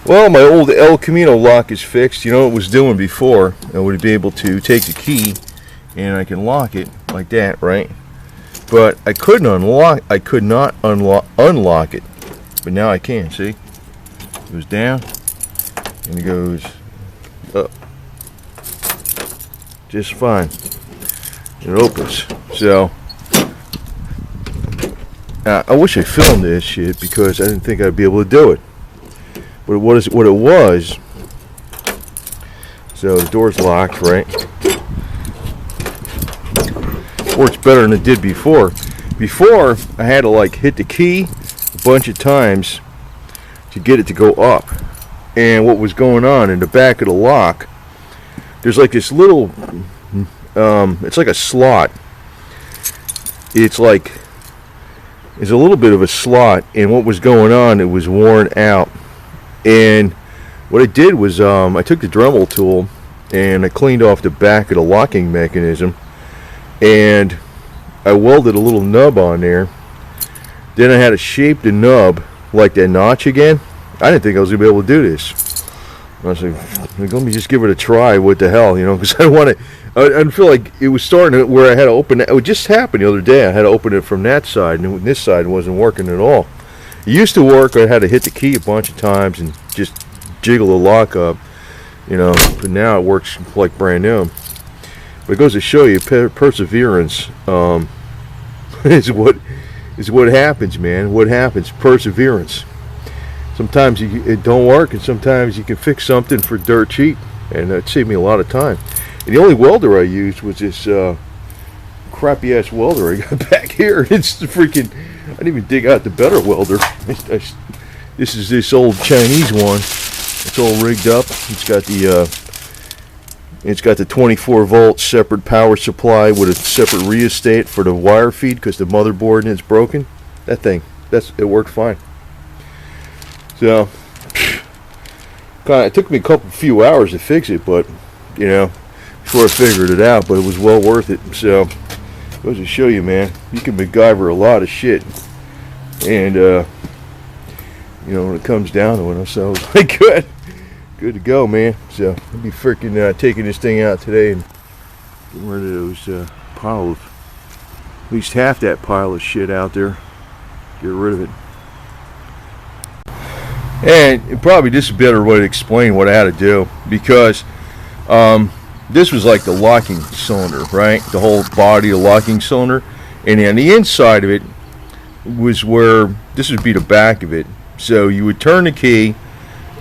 Well, my old El Camino lock is fixed. You know what it was doing before? I would be able to take the key and I can lock it like that, right? But I couldn't unlock. I could not unlock it. But now I can. See? It goes down and it goes up just fine. It opens. So I wish I filmed this shit because I didn't think I'd be able to do it. But what it was, so the door's locked, right? Works better than it did before. Before, I had to like hit the key a bunch of times to get it to go up. And what was going on in the back of the lock, there's like this little, it's like a slot. It's a little bit of a slot, and what was going on, it was worn out. And what I did was I took the Dremel tool and I cleaned off the back of the locking mechanism, and I welded a little nub on there. Then I had to shape the nub like that notch again. I didn't think I was going to be able to do this. I was like, let me just give it a try. What the hell, you know, because I don't want to. I didn't feel like it was starting to where I had to open it. It just happened the other day. I had to open it from that side, and this side wasn't working at all. It used to work. I had to hit the key a bunch of times and just jiggle the lock up, you know. But now it works like brand new. But it goes to show you, perseverance is what happens, man. What happens? Perseverance. Sometimes it don't work, and sometimes you can fix something for dirt cheap, and it saved me a lot of time. And the only welder I used was this crappy ass welder I got back here. It's the freaking. I didn't even dig out the better welder. This is this old Chinese one. It's all rigged up. It's got the 24 volt separate power supply with a separate rheostat for the wire feed because the motherboard and it's broken. That thing, it worked fine. So, it took me a few hours to fix it, but you know, before I figured it out. But it was well worth it. So. Goes to show you, man, you can MacGyver a lot of shit, and you know, when it comes down to it, so it's like good to go, man. So I'll be freaking taking this thing out today and getting rid of those pile of, at least half that pile of shit out there. Get rid of it. And probably this is a better way to explain what I had to do, because this was like the locking cylinder, right? The whole body of the locking cylinder. And on the inside of it was where, this would be the back of it. So you would turn the key,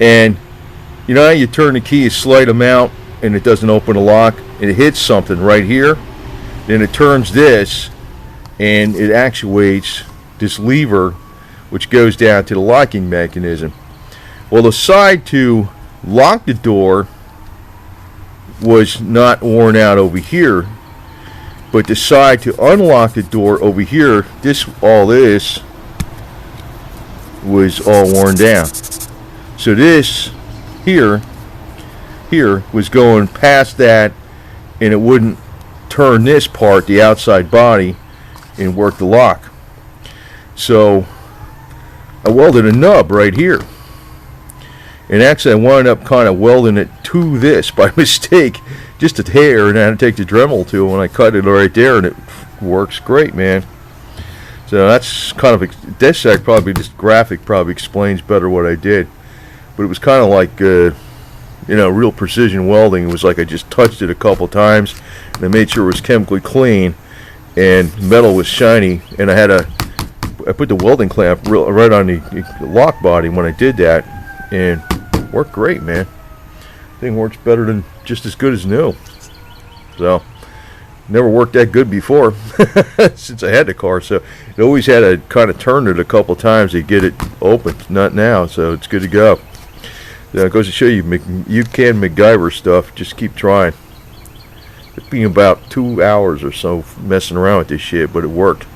and you know how you turn the key a slight amount and it doesn't open the lock, and it hits something right here. Then it turns this, and it actuates this lever, which goes down to the locking mechanism. Well, the side to lock the door was not worn out over here, but the side to unlock the door over here, all this was all worn down. So this here was going past that, and it wouldn't turn this part, the outside body, and work the lock. So I welded a nub right here. And actually I wound up kind of welding it to this by mistake, just a hair, and I had to take the Dremel tool and I cut it right there, and it works great, man. So that's kind of, this graphic probably explains better what I did. But it was kind of like, you know, real precision welding. It was like I just touched it a couple times, and I made sure it was chemically clean, and metal was shiny, and I put the welding clamp right on the lock body when I did that, and worked great, man. Thing works better than, just as good as new. So never worked that good before since I had the car. So it always had to kind of turn it a couple times to get it open. Not now, so it's good to go. It goes to show you, you can MacGyver stuff. Just keep trying. It's been about 2 hours or so messing around with this shit, but it worked.